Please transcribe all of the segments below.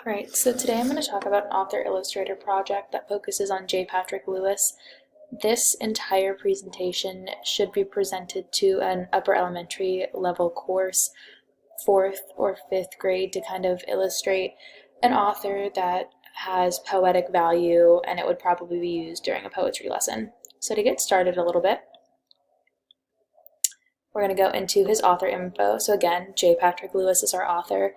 Alright, so today I'm going to talk about an author-illustrator project that focuses on J. Patrick Lewis. This entire presentation should be presented to an upper elementary level course, 4th or 5th grade, to kind of illustrate an author that has poetic value, and it would probably be used during a poetry lesson. So to get started a little bit, we're going to go into his author info. So again, J. Patrick Lewis is our author.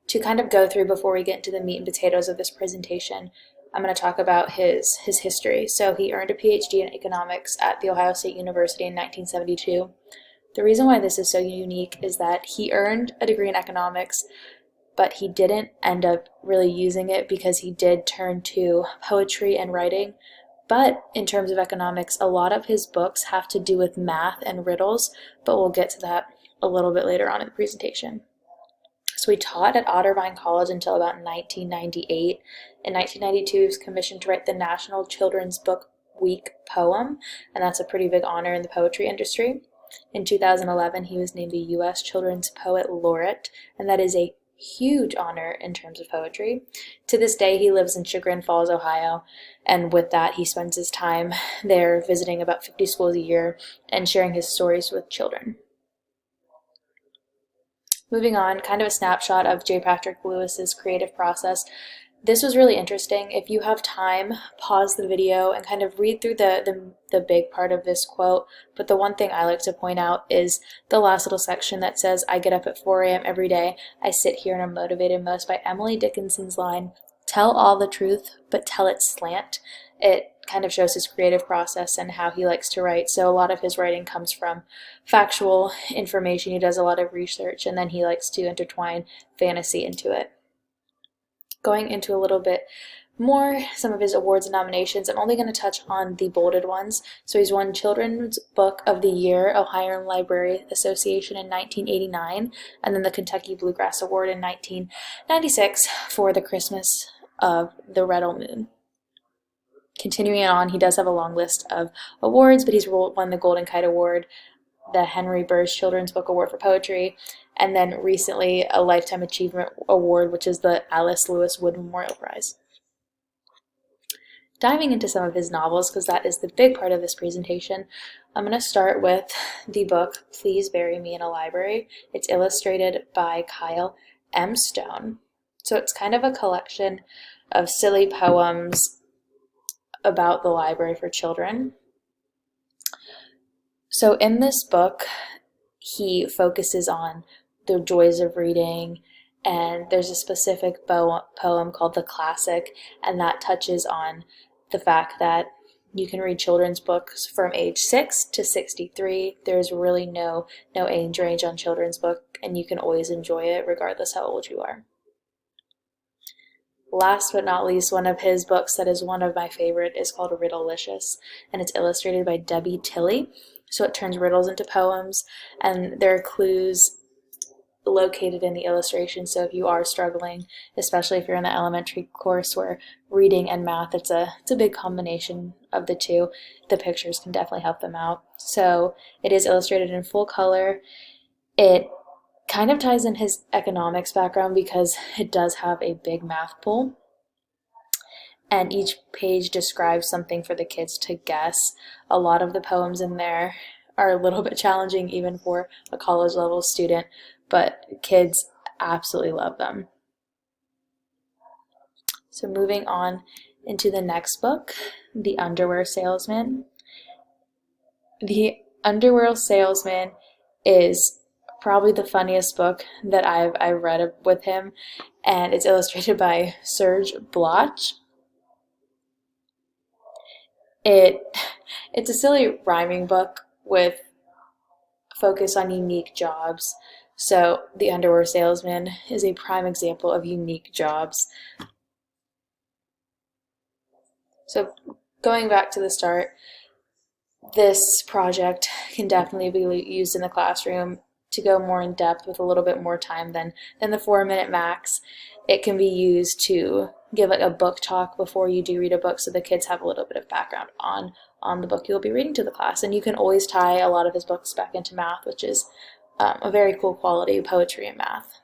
To kind of go through before we get into the meat and potatoes of this presentation, I'm going to talk about his history. So he earned a PhD in economics at The Ohio State University in 1972. The reason why this is so unique is that he earned a degree in economics, but he didn't end up really using it because he did turn to poetry and writing. But in terms of economics, a lot of his books have to do with math and riddles, but we'll get to that a little bit later on in the presentation. So he taught at Otterbein College until about 1998. In 1992, he was commissioned to write the National Children's Book Week poem, and that's a pretty big honor in the poetry industry. In 2011, he was named the U.S. Children's Poet Laureate, and that is a huge honor in terms of poetry. To this day, he lives in Chagrin Falls, Ohio, and with that, he spends his time there visiting about 50 schools a year and sharing his stories with children. Moving on, kind of a snapshot of J. Patrick Lewis's creative process. This was really interesting. If you have time, pause the video and kind of read through the big part of this quote. But the one thing I like to point out is the last little section that says, "I get up at 4 a.m. every day. I sit here and I'm motivated most by Emily Dickinson's line, 'Tell all the truth, but tell it slant.'" It kind of shows his creative process and how he likes to write. So a lot of his writing comes from factual information. He does a lot of research, and then he likes to intertwine fantasy into it. Going into a little bit more, some of his awards and nominations, I'm only going to touch on the bolded ones. So he's won Children's Book of the Year, Ohio Library Association in 1989, and then the Kentucky Bluegrass Award in 1996 for The Christmas of the Red Moon. Continuing on, he does have a long list of awards, but he's won the Golden Kite Award, the Henry Burrs Children's Book Award for Poetry, and then recently a Lifetime Achievement Award, which is the Alice Lewis Wood Memorial Prize. Diving into some of his novels, because that is the big part of this presentation, I'm going to start with the book Please Bury Me in a Library. It's illustrated by Kyle M. Stone. So it's kind of a collection of silly poems about the library for children. So in this book, he focuses on the joys of reading, and there's a specific poem called The Classic, and that touches on the fact that you can read children's books from age 6 to 63. There's really no age range on children's book, and you can always enjoy it regardless how old you are. Last but not least, one of his books that is one of my favorite is called Riddlelicious, and it's illustrated by Debbie Tilley. So it turns riddles into poems, and there are clues located in the illustration. So if you are struggling, especially if you're in an elementary course where reading and math, it's a big combination of the two, the pictures can definitely help them out. So it is illustrated in full color. It kind of ties in his economics background because it does have a big math pool, and each page describes something for the kids to guess. A lot of the poems in there are a little bit challenging even for a college level student, but kids absolutely love them. So moving on into the next book, The Underwear Salesman. The Underwear Salesman is probably the funniest book that I've read with him, and it's illustrated by Serge Bloch. It's a silly rhyming book with focus on unique jobs. So The Underwear Salesman is a prime example of unique jobs. So going back to the start, this project can definitely be used in the classroom to go more in depth with a little bit more time than the 4-minute max. It can be used to give like a book talk before you do read a book, so the kids have a little bit of background on the book you'll be reading to the class. And you can always tie a lot of his books back into math, which is a very cool quality of poetry and math.